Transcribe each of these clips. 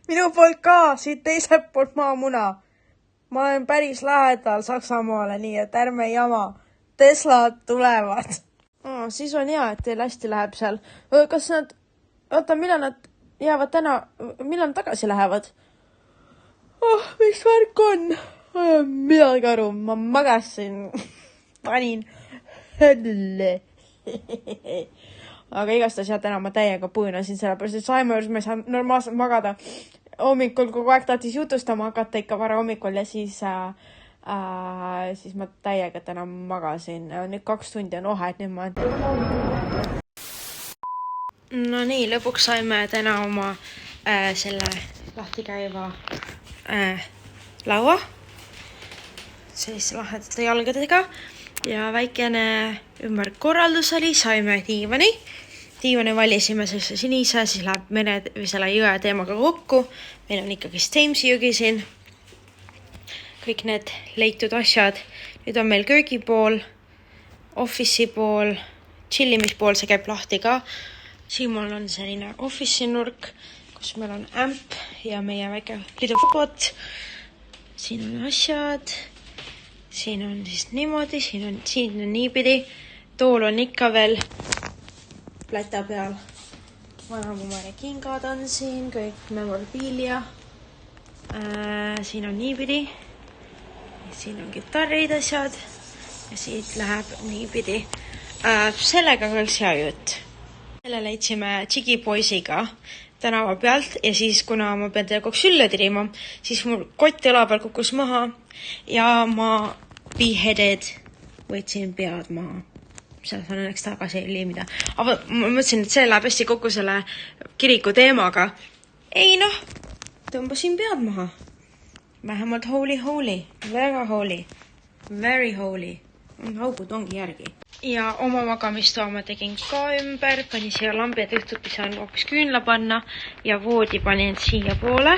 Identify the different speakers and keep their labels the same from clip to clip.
Speaker 1: minu poolt ka, siit teiselt poolt maamuna. Ma olen päris lähedal Saksamaale, nii et ärme jama. Teslad tulevad. Siis on hea, et teil hästi läheb seal. Kas nad, millal nad jäävad täna, millal nad tagasi lähevad? Mis värk on? Midagi aru, ma magasin. Panin hölle. Aga igastahes jah, täna ma täiega põõnasin sellepärast, et Saime juures ma ei saa normaalselt magada. Hommikul kogu aeg tahtis jutustama hakata ikka vara hommikul ja siis ma täiega täna magasin. Nüüd 2 tundi on ohe, et nüüd ma... No nii, lõpuks saime täna oma selle lahti käiva laua. Sellise lahedate jalgadega. Ja väikene ümberkorraldus oli, saime diivani. Diivani valisime sellise sinise, siis läheb selle jõe teemaga kokku. Meil on ikkagi Teimsi jõgi siin. Kõik need leitud asjad. Nüüd on meil köögipool, office'i pool, chillimispool, see käib lahti ka. Siin mul on selline office'i nurk, kus meil on ämp ja meie väike lidufobot. Siin on asjad. Siin on siis niimoodi, siin on niipidi. Tool on ikka veel pläta peal. Vanamumane kingad on siin, kõik memorabilia. Siin on niipidi. Siin on kitarrid asjad. Ja siit läheb niipidi. Sellega on hea jutt. Selle leidsime Chigipoisiga tänava pealt ja siis, kuna ma pean teile kogu sülle tirima, siis mul kott õla peal kukkus maha ja ma beheaded võtsin pead maha. Seda saan õnneks tagasi liimida. Aga ma mõtlesin, et see läheb hästi kokku selle kiriku teemaga. Ei noh, tõmbasin pead maha. Vähemalt holy. Väga holy. Very holy. Augud ongi järgi. Ja oma magamistoa ma tegin ka ümber, panin siia lambi, et õhtuti saan hoopis küünla panna ja voodi panin siia poole.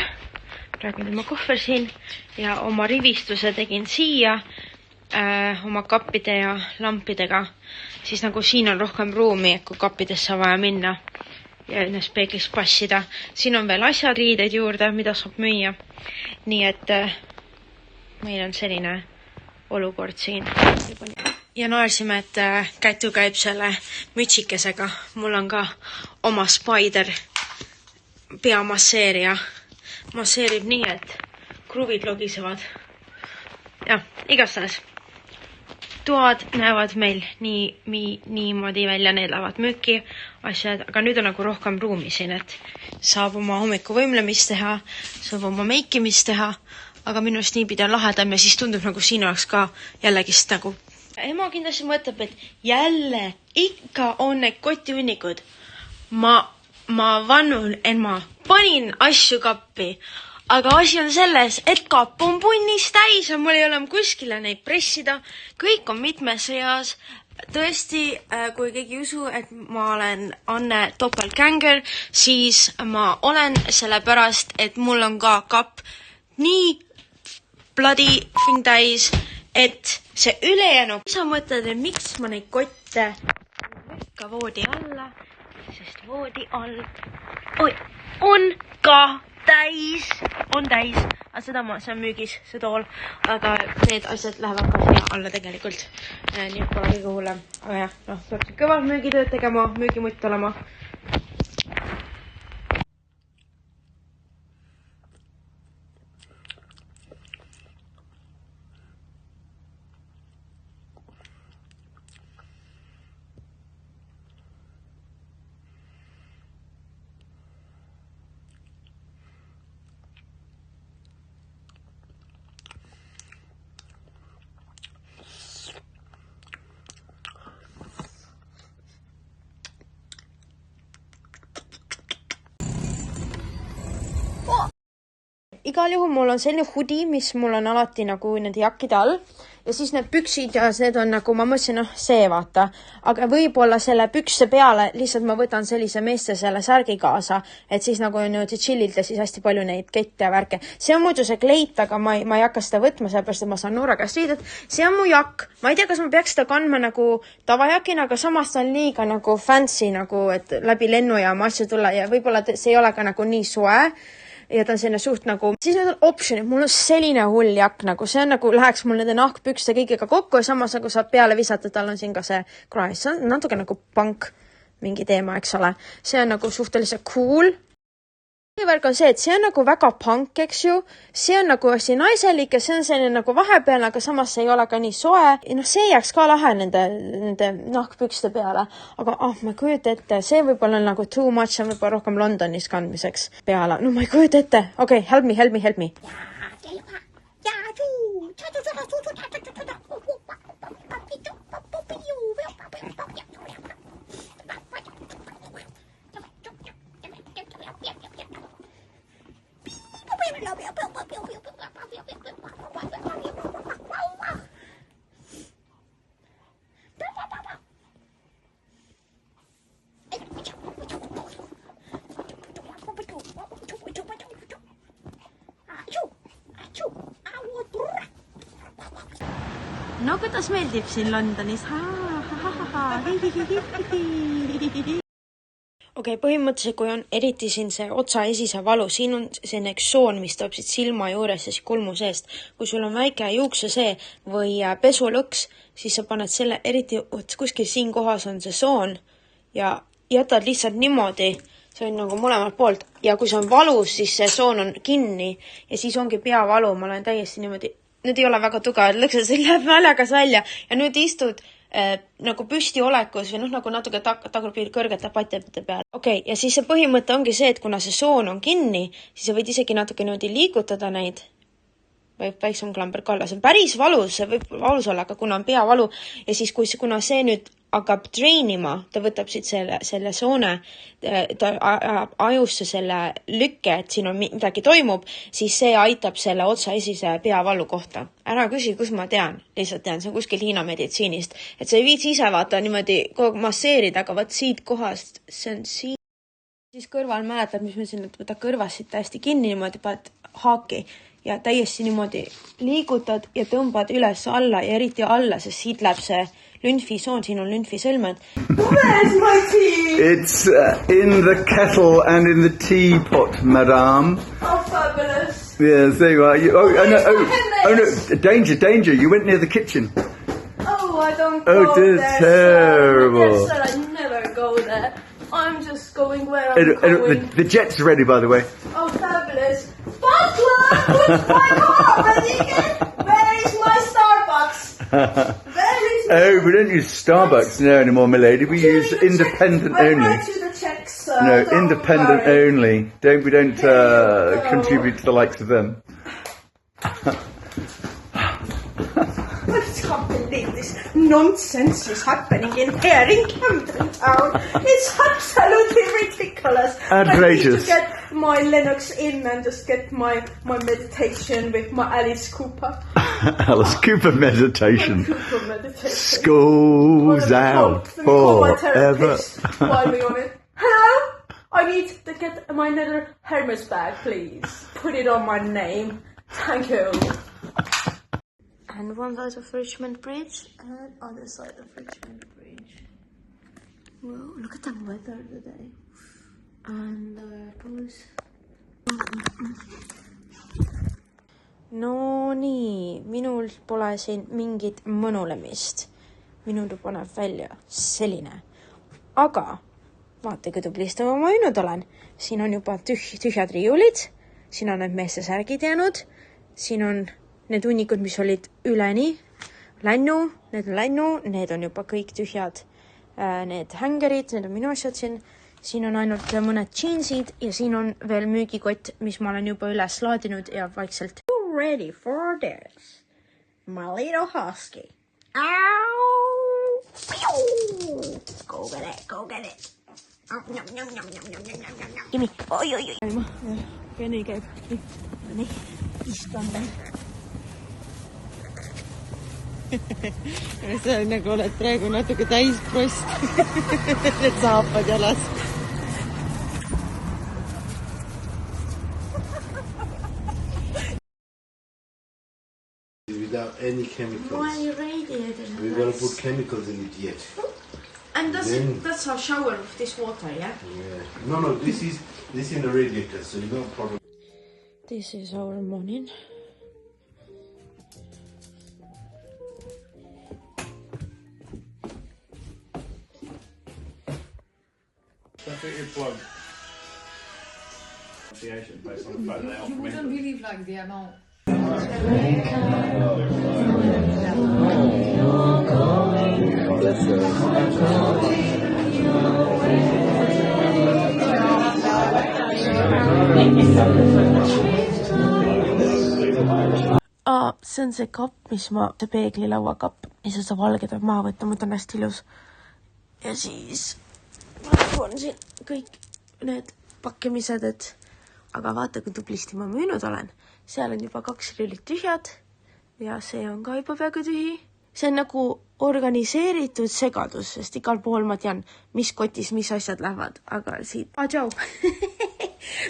Speaker 1: Praegu on oma kohver siin ja oma rivistuse tegin siia oma kappide ja lampidega. Siis nagu siin on rohkem ruumi, kui kappidesse vaja minna ja ennast peeglis passida. Siin on veel asjad riideid juurde, mida saab müüa. Nii et meil on selline olukord siin. Ja naersime, et Kätu käib selle mütsikesega. Mul on ka oma Spider peamasseerija. Masseerib nii, et kruvid logisevad. Ja, igastahes. Toad näevad meil niimoodi välja, need lähevad müüki asjad, aga nüüd on nagu rohkem ruumi siin, et saab oma hommiku võimlemist teha, saab oma meikimist teha, aga minu arust niipidi on lahedam ja siis tundub nagu siin oleks ka jällegist nagu. Ema kindlasti mõtleb, et jälle ikka on need kotiunikud. Ma vannun, et ma panin asju kappi, aga asi on selles, et kapp on punnis täis ja mul ei ole kuskile neid pressida. Kõik on mitmes reas. Tõesti, kui keegi usu, et ma olen Anne topeltgänger, siis ma olen sellepärast, et mul on ka kapp nii bloody täis, et see ülejäänu. Sa mõtled, et miks ma neid kotte ka voodi alla, sest voodi all on ka täis, aga seda see on müügis, see tool, aga need asjad lähevad ka siia alla tegelikult. Nii et pole kõige hullem. Aga jah, peab kõvalt müügitööd tegema, müügimutt olema. Igal juhul mul on selline hoodie, mis mul on alati nagu nende jakkide all ja siis need püksid ja need on nagu, ma mõtlesin, see vaata, aga võib-olla selle pükse peale lihtsalt ma võtan sellise meeste selle särgi kaasa, et siis nagu on nüüd chillilt ja siis hästi palju neid kette ja värke. See on muidu see kleit, aga ma ei hakka seda võtma, sellepärast, et ma saan noore käest riided. See on mu jakk. Ma ei tea, kas ma peaks seda kandma nagu tavajakina, aga samas ta on liiga nagu fancy, nagu, et läbi lennujaama asju tulla ja võib-olla see ei ole ka nagu nii soe. ja ta on selline suht nagu, siis need on optionid, mul on selline hull jakk nagu, see on nagu, läheks mul nende nahkpükste kõigega kokku ja samas nagu saab peale visata, tal on siin ka see kraes, see on natuke nagu punk mingi teema, eks ole. See on nagu suhteliselt cool. Värk on see, et see on nagu väga punk, eks ju. See on nagu hästi naiselik ja see on selline nagu vahepeal, aga samas see ei ole ka nii soe. Ja noh, see jääks ka lahe nende nahkpükste peale. Aga ma ei kujuta ette, see võib-olla nagu too much on võib-olla rohkem Londonis kandmiseks peale. No ma ei kujuta ette. Okay, help me. No kuidas meeldib siin Londonis? Okei, põhimõtteliselt kui on eriti siin see otsaesise valu, siin on selline üks soon, mis tuleb siit silma juures ja siis kulmu seest. Kui sul on väike juuksesee või pesulõks, siis sa paned selle eriti kuskil siin kohas on see soon ja jätad lihtsalt niimoodi, see on nagu mõlemalt poolt ja kui see on valus, siis see soon on kinni ja siis ongi peavalu, ma olen täiesti niimoodi. Nüüd ei ole väga tugevad lõksed, see läheb naljakas välja ja nüüd istud nagu püsti olekus või nagu natuke tagurpidi kõrgete patjade peal. Okei, ja siis see põhimõte ongi see, et kuna see soon on kinni, siis sa võid isegi natuke niimoodi liigutada neid või väiksem klamber kalla. See on päris valus, see võib valus olla, aga kuna on peavalu ja siis kuna see nüüd hakkab treenima, ta võtab siit selle soone, ta ajusse selle lükke, et siin on midagi toimub, siis see aitab selle otsaesise peavalu kohta. Ära küsi, kus ma tean, lihtsalt tean, see on kuskil Hiina meditsiinist, et sa ei viitsi ise vaata niimoodi kogu masseerida, aga vaat siit kohast, see on siin. Siis kõrval mäletad, mis me siin, et võta kõrvas siit täiesti kinni niimoodi, paned haaki ja täiesti niimoodi liigutad ja tõmbad üles alla ja eriti alla, sest siit läheb see lünfisoon, siin on lünfisõlmed.
Speaker 2: Where's my tea?
Speaker 3: It's in the kettle and in the teapot, madame.
Speaker 2: Oh, fabulous.
Speaker 3: Yes, there you are. No, danger, you went near the kitchen.
Speaker 2: Oh, I don't go there.
Speaker 3: Terrible.
Speaker 2: Yes, sir, I never go there. I'm just going where I'm going.
Speaker 3: The jet's ready, by the way.
Speaker 2: Oh, fabulous. Butler, put my car ready again. Where is my Starbucks?
Speaker 3: Oh, we don't use Starbucks now anymore, my lady. We use independent only.
Speaker 2: Write you the checks, sir.
Speaker 3: No,
Speaker 2: Don't
Speaker 3: independent
Speaker 2: worry.
Speaker 3: only. We don't contribute to the likes of them.
Speaker 2: I can't believe this nonsense is happening here in Camden Town. It's absolutely ridiculous.
Speaker 3: Outrageous.
Speaker 2: I need to get my Lennox in and just get my meditation with my Alice Cooper.
Speaker 3: Alice Cooper meditation.
Speaker 2: Cooper meditation.
Speaker 3: School's out forever.
Speaker 2: While we're on it. Hello? I need to get my nether Hermes bag, please. Put it on my name. Thank you.
Speaker 1: And one side of Richmond Bridge and other side of Richmond Bridge. Well, look at the weather today. And goes. No nii, minul pole siin mingit mõnulemist. Minul paneb välja selline. Aga vaata, kui tublisti ma mõinud olen. Siin on juba tühjad riiulid. Siin on need meeste särgid jäänud. Siin on need hunnikud, mis olid üleni. Need on juba kõik tühjad. Need hängerid, need on minu asjad siin. Siin on ainult mõned jeansid ja siin on veel müügikott, mis ma olen juba üles laadinud ja vaikselt. Ready for this, my little husky. Ow! Go get it. Gimme. Oi. Kenny käib. Nii, istan veel. Sa nagu oled praegu natuke täis prost. Need saapad jalas.
Speaker 4: Without any chemicals.
Speaker 1: Why radiator?
Speaker 4: We're going to put chemicals in it yet.
Speaker 1: And that's our shower with this water, yeah?
Speaker 4: Yeah. No, this is in the radiator, so no problem.
Speaker 1: This is our morning.
Speaker 3: I think you plug association based on the fact that they offer me.
Speaker 5: Wouldn't believe like the amount.
Speaker 1: See on see kapp, mis see peeglilaua kapp, ja see valge tuleb maha võtta, ma on hästi ilus. Ja siis praegu on siin kõik need pakkimised, aga vaata, kui tublisti ma müünud olen. Seal on juba 2 rillit tühjad ja see on ka juba peaaegu tühi. See on nagu organiseeritud segadus, sest igal pool ma tean, mis kotis, mis asjad lähevad, aga siit... Tšau!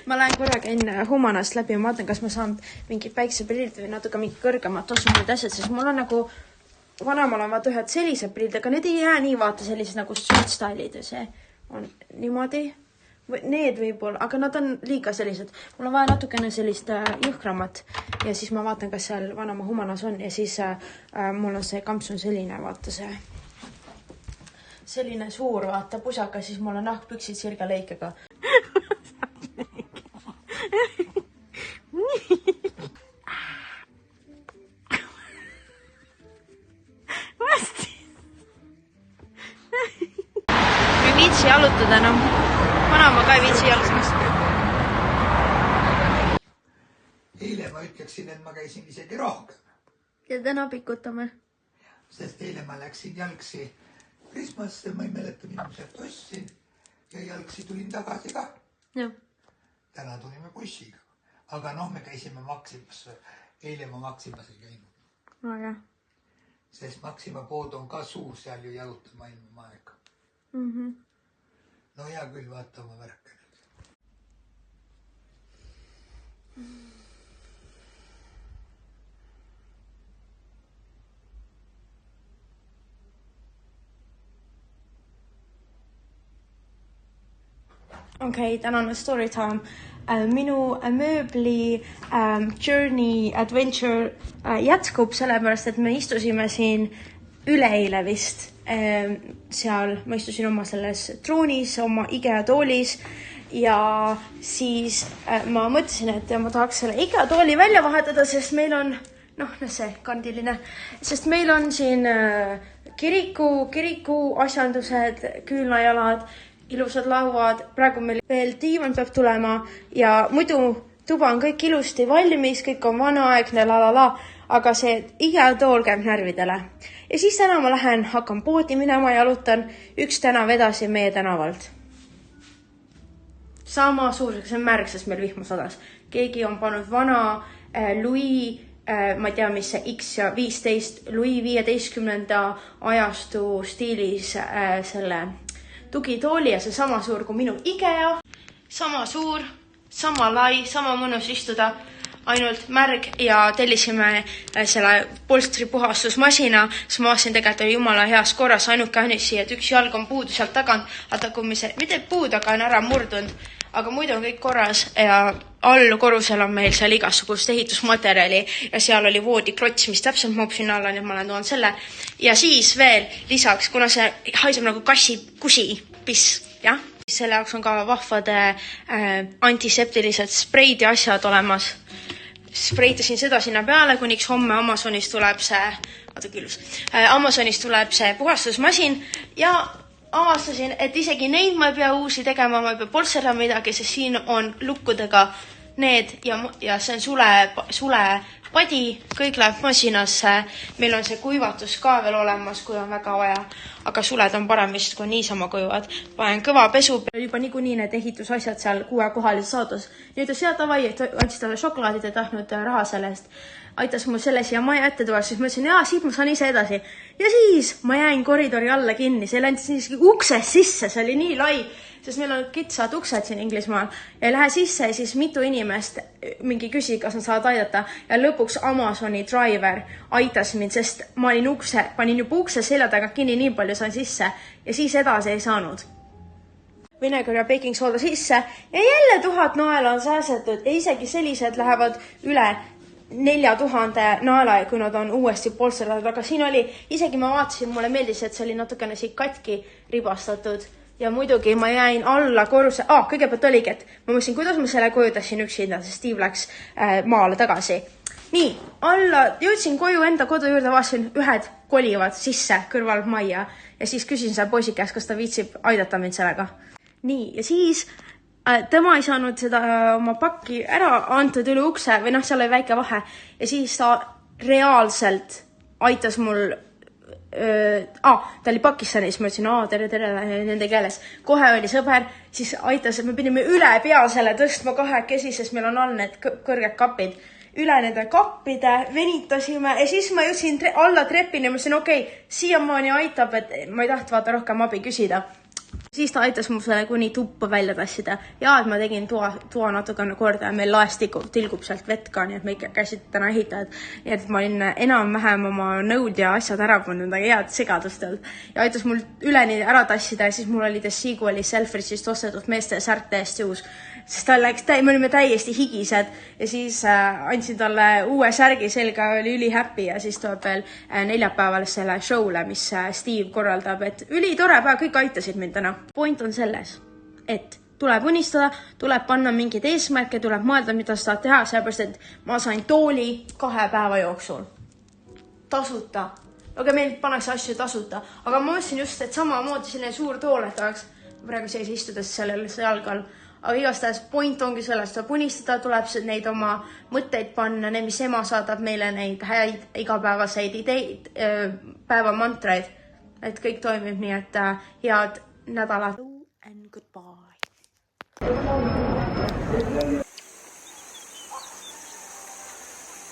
Speaker 1: Ma lähen korraga enne Humanast läbi ja vaatan, kas ma saan mingi päikseprillid või natuke mingi kõrgemat osumid asjad, sest mul on nagu vanemal on vaata ühed sellised prillid, aga need ei jää nii vaata sellised nagu street style'id ja see on niimoodi. Need võib-olla, aga nad on liiga sellised. Mul on vaja natukene sellist jõhkramat ja siis ma vaatan, kas seal vanema Humanas on ja siis mul on see kamps on selline, vaata see selline suur, vaata pusaka, siis mul on nahkpüksid sirge lõikega. Ei viitsi jalutada enam. Vanama ka ei viitsi jalutamast.
Speaker 6: Eile ma ütleksin, et ma käisin isegi rohkem.
Speaker 1: Ja täna pikutame.
Speaker 6: Sest eile ma läksin jalgsi Prismasse, ma ei mäleta, minu sealt ostsin ja jalgsi tulin tagasi ka.
Speaker 1: Ja.
Speaker 6: Täna tulime bussiga. Aga noh, me käisime Maximas. Eile ma Maximas ei käinud.
Speaker 1: No, ja.
Speaker 6: Sest Maxima pood on ka suur, seal ju jalutama ilma aega. No hea küll, vaata oma värke nüüd.
Speaker 1: Okei, tänane story time. Minu mööbli journey adventure jätkub sellepärast, et me istusime siin üleeile vist. Seal ma istusin oma selles troonis, oma IKEA toolis ja siis ma mõtlesin, et ma tahaks selle IKEA tooli välja vahetada, sest meil on, see kandiline, sest meil on siin kiriku asjandused, küülnajalad, ilusad lauad, praegu meil veel diivan peab tulema ja muidu tuba on kõik ilusti valmis, kõik on vanaaegne, aga see IKEA tool käib närvidele. Ja siis täna ma hakkan poodi minema, jalutan üks tänav edasi meie tänavalt. Sama suurusega, see on märg, sest meil vihma sadas. Keegi on pannud vana Louis, ma ei tea, mis see X ja 15, Louis 15. ajastu stiilis selle tugitooli ja see sama suur kui minu IKEA. Sama suur, sama lai, sama mõnus istuda, ainult märg ja tellisime selle polstri puhastusmasina, siis ma vaatasin tegelikult oli jumala heas korras, ainuke ainüsi, et üks jalg on puudu sealt tagant, mitte puud, aga on ära murdunud, aga muidu on kõik korras ja all korrusel on meil seal igasugust ehitusmaterjali ja seal oli voodiklots, mis täpselt mahub sinna alla, nii et ma olen toonud selle. Ja siis veel lisaks, kuna see haiseb nagu kusi, piss, jah? Selle jaoks on ka vahvad antiseptilised spreid ja asjad olemas. Spreitasin seda sinna peale, kuniks homme Amazonist tuleb see puhastusmasin ja avastasin, et isegi neid ma ei pea uusi tegema, ma ei pea polsterdama midagi, sest siin on lukkudega need ja see on sulepadi, kõik läheb masinasse. Meil on see kuivatus ka veel olemas, kui on väga vaja, aga suled on parem vist, kui niisama kuivad. Panen kõva pesu, juba niikuinii need ehitusasjad seal 6 kohal saadus. Nüüd on seal tavai, et andsid talle šokolaadid ja tahtnud raha sellest. Aitas mul selle siia maja ette tuua, siis mõtlesin, siit ma saan ise edasi. Ja siis ma jäin koridori alla kinni, see ländis niiski uksest sisse, see oli nii lai, sest meil on kitsad uksed siin Inglismaal. Ja lähe sisse ja siis mitu inimest mingi küsi, kas nad saavad aidata. Ja lõpuks Amazoni driver aitas mind, sest ma panin juba ukse selja taga kinni, nii palju sain sisse ja siis edasi ei saanud. vinegar ja baking sooda sisse ja jälle 1000 naela on säästetud ja isegi sellised lähevad üle 4000 naela, kui nad on uuesti polsterdatud, aga siin oli, isegi ma vaatasin, mulle meeldis, et see oli natukene siit katki ribastatud ja muidugi ma jäin alla korruse, kõigepealt oligi, et ma mõtlesin, kuidas ma selle koju tassin üksinda, sest Steve läks maale tagasi. Nii, jõudsin koju enda kodu juurde, vaatasin, ühed kolivad sisse kõrval majja ja siis küsin selle poisi käest, kas ta viitsib aidata mind sellega. Nii, ja siis tema ei saanud seda oma pakki ära antud üle ukse või seal oli väike vahe ja siis ta reaalselt aitas mul ta oli Pakistanis, ma ütlesin, tere nende keeles. Kohe oli sõber, siis aitas, et me pidime üle pea selle tõstma kahekesi, sest meil on all need kõrged kapid. Üle nende kappide venitasime ja siis ma jõudsin alla trepini ja ma ütlesin, siiamaani aitab, et ma ei taht vaata rohkem abi küsida. Siis ta aitas mu selle kuni tuppa välja tassida ja et ma tegin toa natukene korda ja meil laes tilgub sealt vett ka, nii et me ikka käisid täna ehitajad. Nii et ma olin enam-vähem oma nõud ja asjad ära pannud, aga head segadust olnud. Ja aitas mul üleni ära tassida ja siis mul oli Desiguali Selfridge'ist ostetud meeste särk täiesti uus. Sest ta läks, me olime täiesti higised ja siis andsin talle uue särgi selga, oli üli happy ja siis tuleb veel neljapäeval selle show'le, mis Steve korraldab, et üli tore päev, kõik aitasid mind täna. Point on selles, et tuleb unistada, tuleb panna mingid eesmärke, tuleb mõelda, mida sa tahad teha, sellepärast, et ma sain tooli 2 päeva jooksul. Tasuta. Aga meil pannakse asju tasuta. Aga ma mõtlesin just, et samamoodi selline suur tool, et oleks praegu sees istudes sellel jalgal. Aga igastahes point ongi sellest, tuleb unistada, tuleb neid oma mõtteid panna, need, mis ema saadab meile neid häid igapäevaseid ideid, päevamantraid, et kõik toimib nii, et head nädalat. And goodbye.